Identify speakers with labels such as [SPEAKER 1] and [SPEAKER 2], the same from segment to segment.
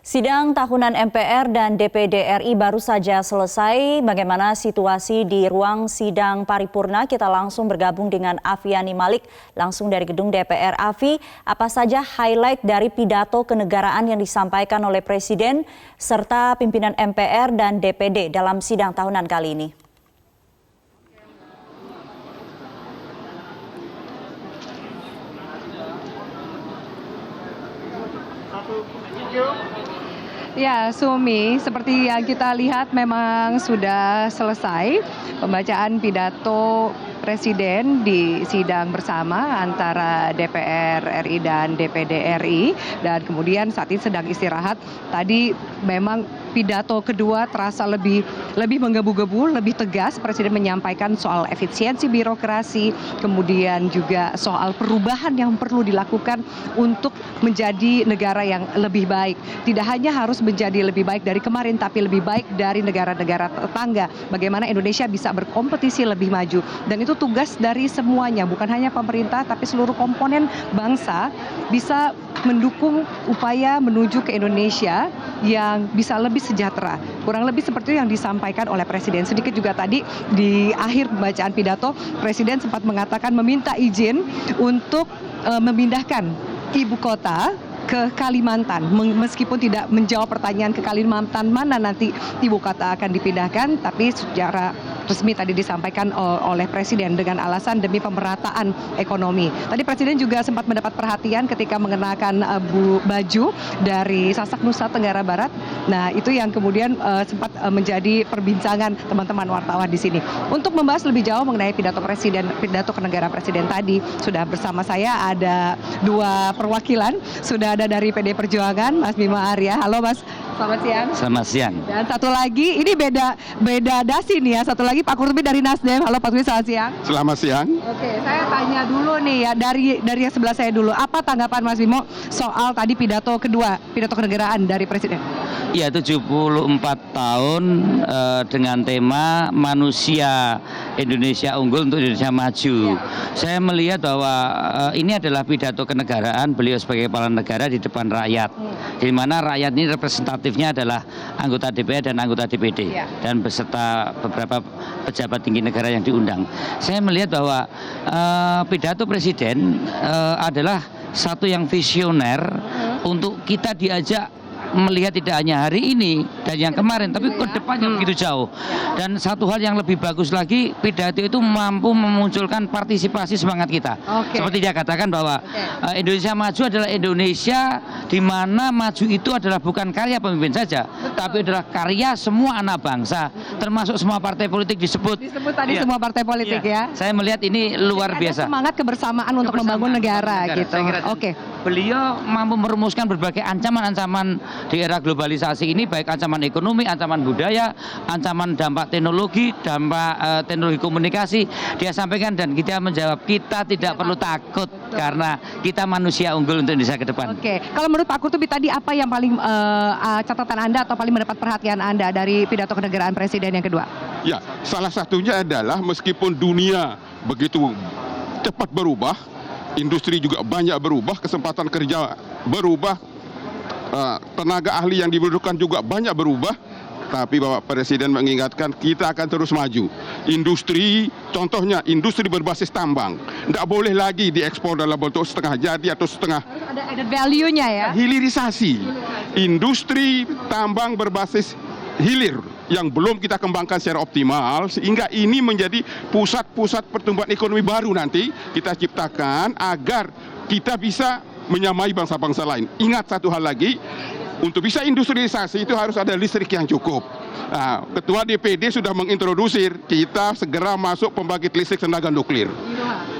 [SPEAKER 1] Sidang tahunan MPR dan DPD RI baru saja selesai. Bagaimana situasi di ruang sidang paripurna? Kita langsung bergabung dengan Afiani Malik langsung dari gedung DPR. Afi, apa saja highlight dari pidato kenegaraan yang disampaikan oleh Presiden serta pimpinan MPR dan DPD dalam sidang tahunan kali ini?
[SPEAKER 2] Ya, Sumi, seperti yang kita lihat memang sudah selesai pembacaan pidato Presiden di sidang bersama antara DPR RI dan DPD RI, dan kemudian saat ini sedang istirahat. Tadi memang pidato kedua terasa lebih menggebu-gebu, lebih tegas. Presiden menyampaikan soal efisiensi birokrasi, kemudian juga soal perubahan yang perlu dilakukan untuk menjadi negara yang lebih baik. Tidak hanya harus menjadi lebih baik dari kemarin, tapi lebih baik dari negara-negara tetangga. Bagaimana Indonesia bisa berkompetisi lebih maju. Dan itu tugas dari semuanya, bukan hanya pemerintah, tapi seluruh komponen bangsa bisa mendukung upaya menuju ke Indonesia yang bisa lebih sejahtera. Kurang lebih seperti yang disampaikan oleh Presiden. Sedikit juga tadi di akhir pembacaan pidato, Presiden sempat mengatakan meminta izin untuk memindahkan ibu kota ke Kalimantan, meskipun tidak menjawab pertanyaan ke Kalimantan mana nanti ibu kota akan dipindahkan, tapi secara resmi tadi disampaikan oleh Presiden dengan alasan demi pemerataan ekonomi. Tadi Presiden juga sempat mendapat perhatian ketika mengenakan baju dari Sasak Nusa Tenggara Barat. Nah, itu yang kemudian sempat menjadi perbincangan teman-teman wartawan di sini. Untuk membahas lebih jauh mengenai pidato kenegaraan Presiden tadi, sudah bersama saya ada dua perwakilan. Sudah ada dari PD Perjuangan, Mas Bima Arya. Halo Mas, selamat siang.
[SPEAKER 3] Selamat siang.
[SPEAKER 2] Dan satu lagi, ini beda dasi nih ya. Satu lagi Pak Kurtubi dari Nasdem. Halo Pak Kurtubi, selamat siang.
[SPEAKER 4] Selamat siang.
[SPEAKER 2] Oke, saya tanya dulu nih ya dari yang sebelah saya dulu. Apa tanggapan Mas Bimo soal tadi pidato kedua, pidato kenegaraan dari Presiden?
[SPEAKER 3] Ya, 74 tahun dengan tema manusia Indonesia unggul untuk Indonesia maju. Ya. Saya melihat bahwa ini adalah pidato kenegaraan beliau sebagai kepala negara di depan rakyat. Di mana rakyat ini representatifnya adalah anggota DPR dan anggota DPD. Ya. Dan beserta beberapa pejabat tinggi negara yang diundang. Saya melihat bahwa pidato Presiden adalah satu yang visioner untuk kita diajak melihat tidak hanya hari ini dan yang kemarin, tapi ke depannya begitu jauh. Dan satu hal yang lebih bagus lagi, pidato itu mampu memunculkan partisipasi semangat kita. Seperti dia katakan bahwa Indonesia maju adalah Indonesia di mana maju itu adalah bukan karya pemimpin saja, tapi adalah karya semua anak bangsa, termasuk semua partai politik disebut
[SPEAKER 2] tadi semua partai politik ya.
[SPEAKER 3] Saya melihat ini luar biasa.
[SPEAKER 2] Semangat kebersamaan untuk membangun negara gitu.
[SPEAKER 3] Beliau mampu merumuskan berbagai ancaman-ancaman di era globalisasi ini, baik ancaman ekonomi, ancaman budaya, ancaman dampak teknologi, dampak teknologi komunikasi. Dia sampaikan dan kita menjawab, kita tidak perlu takut karena kita manusia unggul untuk Indonesia ke depan.
[SPEAKER 2] Kalau menurut Pak Kurtubi tadi apa yang paling catatan Anda atau paling mendapat perhatian Anda dari pidato kenegaraan Presiden yang kedua? Ya,
[SPEAKER 4] salah satunya adalah meskipun dunia begitu cepat berubah, industri juga banyak berubah, kesempatan kerja berubah, tenaga ahli yang dibutuhkan juga banyak berubah, tapi Bapak Presiden mengingatkan kita akan terus maju. Industri, contohnya industri berbasis tambang, tidak boleh lagi diekspor dalam bentuk setengah jadi atau setengah.
[SPEAKER 2] Ada added value-nya ya.
[SPEAKER 4] Hilirisasi, industri tambang berbasis hilir yang belum kita kembangkan secara optimal, sehingga ini menjadi pusat-pusat pertumbuhan ekonomi baru nanti kita ciptakan agar kita bisa menyamai bangsa-bangsa lain. Ingat satu hal lagi, untuk bisa industrialisasi itu harus ada listrik yang cukup. Nah, Ketua DPD sudah mengintrodusir kita segera masuk pembangkit listrik tenaga nuklir.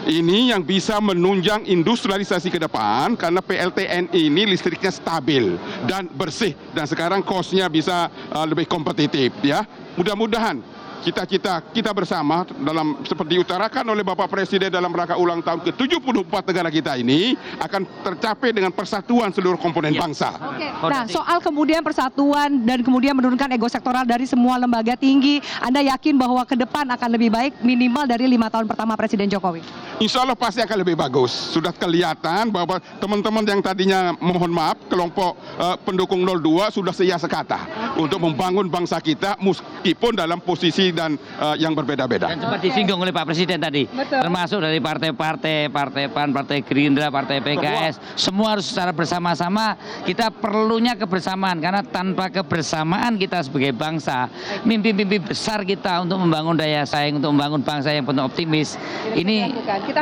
[SPEAKER 4] Ini yang bisa menunjang industrialisasi ke depan karena PLTN ini listriknya stabil dan bersih dan sekarang cost-nya bisa lebih kompetitif ya. Mudah-mudahan cita-cita kita bersama dalam seperti diutarakan oleh Bapak Presiden dalam rangka ulang tahun ke-74 negara kita ini akan tercapai dengan persatuan seluruh komponen bangsa.
[SPEAKER 2] Oke. Nah, soal kemudian persatuan dan kemudian menurunkan ego sektoral dari semua lembaga tinggi, Anda yakin bahwa ke depan akan lebih baik minimal dari 5 tahun pertama Presiden Jokowi?
[SPEAKER 4] Insya Allah pasti akan lebih bagus. Sudah kelihatan bahwa teman-teman yang tadinya mohon maaf kelompok pendukung 02 sudah seia sekata untuk membangun bangsa kita meskipun dalam posisi dan yang berbeda-beda.
[SPEAKER 3] Dan sempat disinggung oleh Pak Presiden tadi, termasuk dari partai-partai, Partai PAN, Partai Gerindra, Partai PKS, semua harus secara bersama-sama. Kita perlunya kebersamaan karena tanpa kebersamaan kita sebagai bangsa, mimpi-mimpi besar kita untuk membangun daya saing, untuk membangun bangsa yang penuh optimis, ini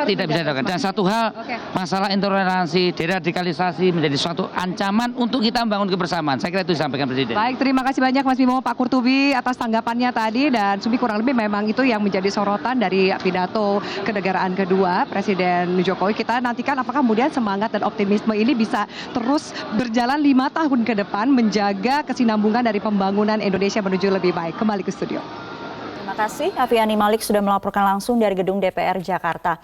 [SPEAKER 3] tidak bisa dilakukan. Dan satu hal, masalah intoleransi, deradikalisasi menjadi suatu ancaman untuk kita membangun kebersamaan. Saya kira itu disampaikan Presiden.
[SPEAKER 2] Baik, terima kasih banyak Mas Bimo, Pak Kurtubi atas tanggapannya tadi, dan Sumi kurang lebih memang itu yang menjadi sorotan dari pidato kenegaraan kedua Presiden Jokowi. Kita nantikan apakah kemudian semangat dan optimisme ini bisa terus berjalan 5 tahun ke depan menjaga kesinambungan dari pembangunan Indonesia menuju lebih baik. Kembali ke studio.
[SPEAKER 1] Terima kasih, Afiani Malik sudah melaporkan langsung dari gedung DPR Jakarta.